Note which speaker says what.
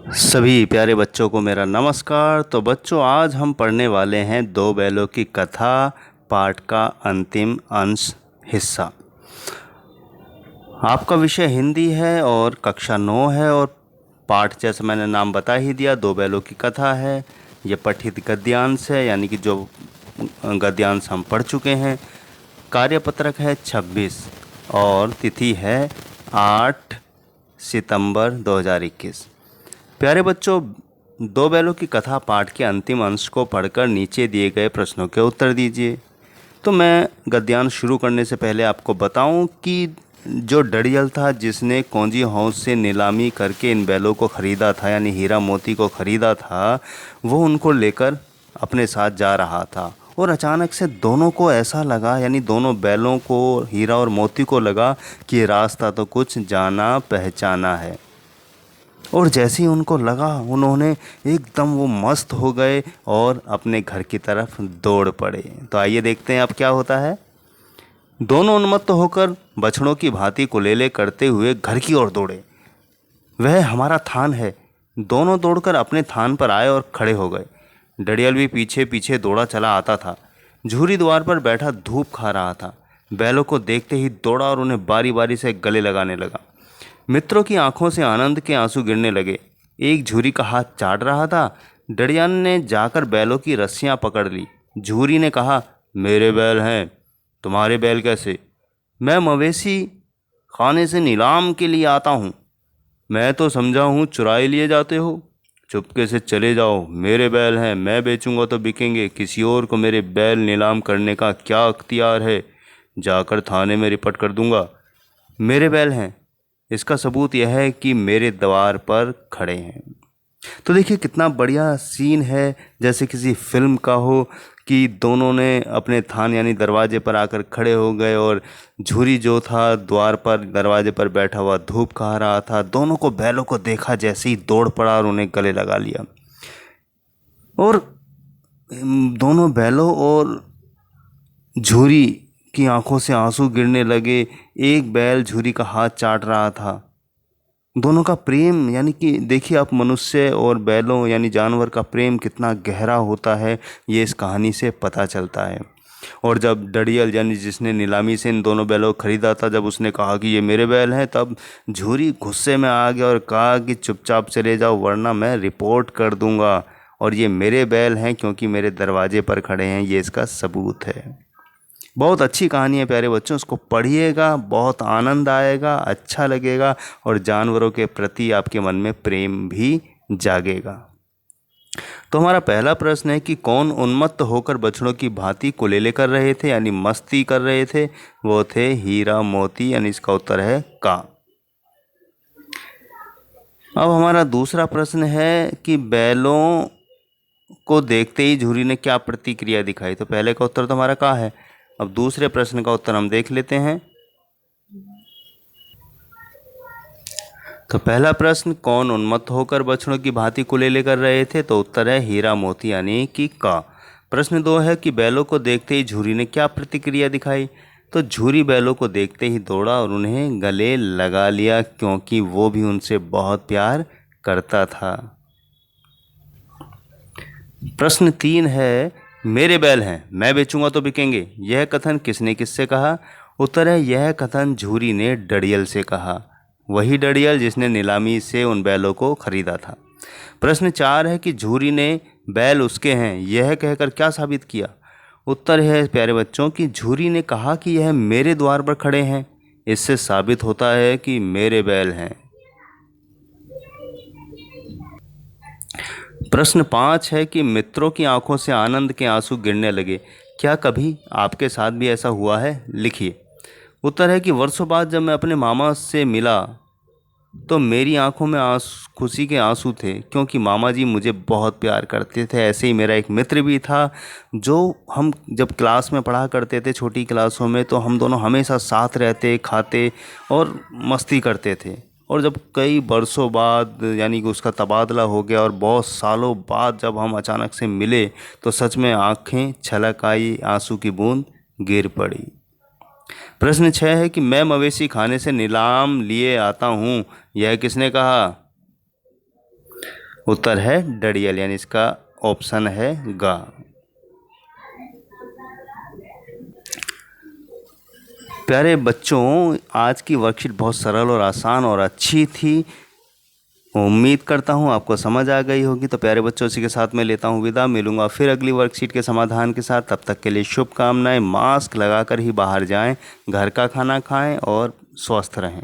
Speaker 1: सभी प्यारे बच्चों को मेरा नमस्कार। तो बच्चों, आज हम पढ़ने वाले हैं दो बैलों की कथा पाठ का अंतिम अंश हिस्सा। आपका विषय हिंदी है और कक्षा 9 है और पाठ जैसे मैंने नाम बता ही दिया, दो बैलों की कथा है। ये पठित गद्यांश है, यानी कि जो गद्यांश हम पढ़ चुके हैं। कार्यपत्रक है 26 और तिथि है 8 सितंबर 2021। प्यारे बच्चों, दो बैलों की कथा पाठ के अंतिम अंश को पढ़कर नीचे दिए गए प्रश्नों के उत्तर दीजिए। तो मैं गद्यांश शुरू करने से पहले आपको बताऊं कि जो डड़ियल था जिसने कौंजी हाउस से नीलामी करके इन बैलों को ख़रीदा था, यानी हीरा मोती को ख़रीदा था, वो उनको लेकर अपने साथ जा रहा था। और अचानक से दोनों को ऐसा लगा, यानी दोनों बैलों को, हीरा और मोती को लगा कि ये रास्ता तो कुछ जाना पहचाना है। और जैसे ही उनको लगा, उन्होंने एकदम वो मस्त हो गए और अपने घर की तरफ दौड़ पड़े। तो आइए देखते हैं अब क्या होता है। दोनों उन्मत्त होकर बछड़ों की भांति कुलेले करते हुए घर की ओर दौड़े। वह हमारा थान है। दोनों दौड़कर अपने थान पर आए और खड़े हो गए। डड़ियल भी पीछे पीछे दौड़ा चला आता था। झूरी द्वार पर बैठा धूप खा रहा था। बैलों को देखते ही दौड़ा और उन्हें बारी बारी से गले लगाने लगा। मित्रों की आंखों से आनंद के आंसू गिरने लगे। एक झूरी का हाथ चाट रहा था। डड़ियान ने जाकर बैलों की रस्सियां पकड़ ली। झूरी ने कहा, मेरे बैल हैं, तुम्हारे बैल कैसे? मैं मवेशी खाने से नीलाम के लिए आता हूँ। मैं तो समझा हूँ चुराए लिए जाते हो। चुपके से चले जाओ, मेरे बैल हैं, मैं बेचूंगा तो बिकेंगे। किसी और को मेरे बैल नीलाम करने का क्या अख्तियार है? जाकर थाने में रिपोर्ट कर दूंगा। मेरे बैल हैं, इसका सबूत यह है कि मेरे द्वार पर खड़े हैं। तो देखिए कितना बढ़िया सीन है, जैसे किसी फिल्म का हो कि दोनों ने अपने थान यानी दरवाजे पर आकर खड़े हो गए और झूरी जो था द्वार पर दरवाजे पर बैठा हुआ धूप खा रहा था। दोनों को बैलों को देखा, जैसे ही दौड़ पड़ा और उन्हें गले लगा लिया। और दोनों बैलों और झूरी की आंखों से आंसू गिरने लगे। एक बैल झूरी का हाथ चाट रहा था। दोनों का प्रेम, यानी कि देखिए आप, मनुष्य और बैलों यानी जानवर का प्रेम कितना गहरा होता है, ये इस कहानी से पता चलता है। और जब डड़ियल यानी जिसने नीलामी से इन दोनों बैलों को खरीदा था, जब उसने कहा कि ये मेरे बैल हैं, तब झूरी गुस्से में आ गया और कहा कि चुपचाप चले जाओ वरना मैं रिपोर्ट कर दूंगा। और ये मेरे बैल हैं क्योंकि मेरे दरवाजे पर खड़े हैं, ये इसका सबूत है। बहुत अच्छी कहानी है प्यारे बच्चों, उसको पढ़िएगा, बहुत आनंद आएगा, अच्छा लगेगा और जानवरों के प्रति आपके मन में प्रेम भी जागेगा। तो हमारा पहला प्रश्न है कि कौन उन्मत्त होकर बछड़ों की भांति कुलेले कर रहे थे, यानी मस्ती कर रहे थे? वो थे हीरा मोती, यानी इसका उत्तर है का। अब हमारा दूसरा प्रश्न है कि बैलों को देखते ही झूरी ने क्या प्रतिक्रिया दिखाई? तो पहले का उत्तर तो हमारा का है। अब दूसरे प्रश्न का उत्तर हम देख लेते हैं। तो पहला प्रश्न, कौन उन्मत्त होकर बछड़ों की भांति कुलेले कर रहे थे? तो उत्तर है हीरा मोती, यानी कि का। प्रश्न 2 है कि बैलों को देखते ही झूरी ने क्या प्रतिक्रिया दिखाई? तो झूरी बैलों को देखते ही दौड़ा और उन्हें गले लगा लिया, क्योंकि वो भी उनसे बहुत प्यार करता था। प्रश्न 3 है, मेरे बैल हैं, मैं बेचूंगा तो बिकेंगे, यह कथन किसने किससे कहा? उत्तर है यह कथन झूरी ने डड़ियल से कहा, वही डड़ियल जिसने नीलामी से उन बैलों को खरीदा था। प्रश्न 4 है कि झूरी ने बैल उसके हैं यह कहकर क्या साबित किया? उत्तर है प्यारे बच्चों कि झूरी ने कहा कि यह मेरे द्वार पर खड़े हैं, इससे साबित होता है कि मेरे बैल हैं। प्रश्न 5 है कि मित्रों की आंखों से आनंद के आंसू गिरने लगे, क्या कभी आपके साथ भी ऐसा हुआ है? लिखिए। उत्तर है कि वर्षों बाद जब मैं अपने मामा से मिला तो मेरी आंखों में खुशी के आंसू थे, क्योंकि मामा जी मुझे बहुत प्यार करते थे। ऐसे ही मेरा एक मित्र भी था, जो हम जब क्लास में पढ़ा करते थे, छोटी क्लासों में, तो हम दोनों हमेशा साथ रहते, खाते और मस्ती करते थे। और जब कई बरसों बाद यानी कि उसका तबादला हो गया और बहुत सालों बाद जब हम अचानक से मिले, तो सच में आंखें छलक आई, आंसू की बूंद गिर पड़ी। प्रश्न 6 है कि मैं मवेशी खाने से नीलाम लिए आता हूँ, यह किसने कहा? उत्तर है डडियल, यानी इसका ऑप्शन है ग। प्यारे बच्चों, आज की वर्कशीट बहुत सरल और आसान और अच्छी थी। उम्मीद करता हूँ आपको समझ आ गई होगी। तो प्यारे बच्चों, इसी के साथ मैं लेता हूँ विदा। मिलूंगा फिर अगली वर्कशीट के समाधान के साथ। तब तक के लिए शुभकामनाएं। मास्क लगाकर ही बाहर जाएं, घर का खाना खाएं और स्वस्थ रहें।